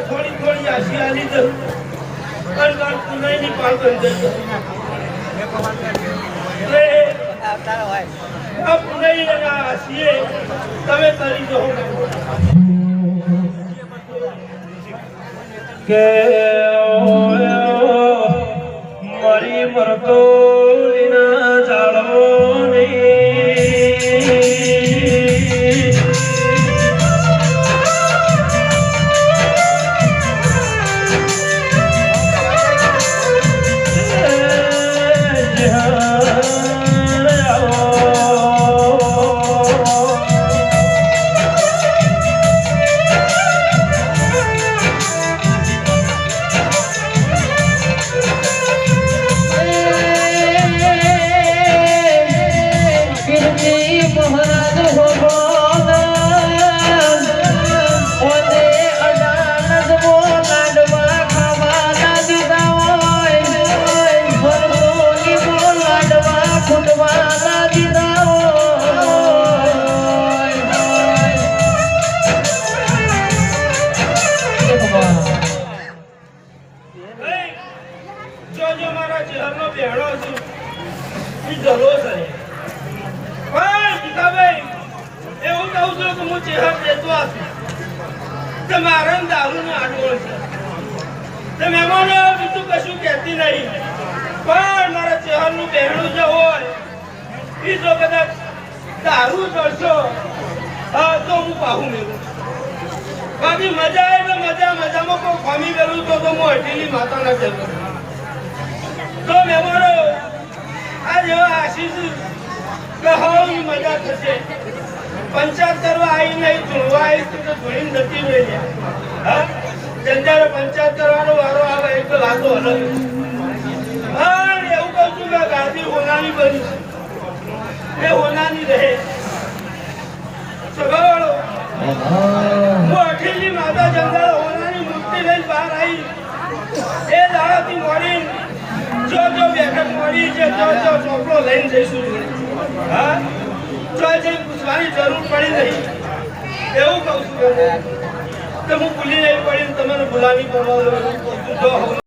થોડી થોડી આશી લીધું પુનાઈની પાલ કરી પુનાઈ આશીએ તમે તરી દો કે મારી મરતો જાળવો દારૂ કરશો તો હું પાહું મેળવું બાકી મજા આવે તો મજામાં કોઈ ખોમી ગયેલું તો હું હટીલી માતાના જતો તો મહેમાનો આ જેવા આશીષ કહવાની મજા થશે પંચાયત કરવા આવી નહીં ધૂળવા આવી તો ધૂળીને જતી રહી હા જયારે પંચાયત કરવાનો વારો આવે એક તો લાતો અલગ હા એવું કહું છું કે ગાદી હોનાની બની એ હોનાની રહે સગાવાળો હું અઠીલી માતા જંગલ હોનાની મૂર્તિ લઈને બહાર આવી એ દાડાથી મોડી જો બેઠક મળી છે જો ચોપડો લઈને જઈશું હા જો પૂછવાની જરૂર પડી નહીં એવું કહું છું કે હું ભૂલી નહીં પડી તમને બોલાવી પડવા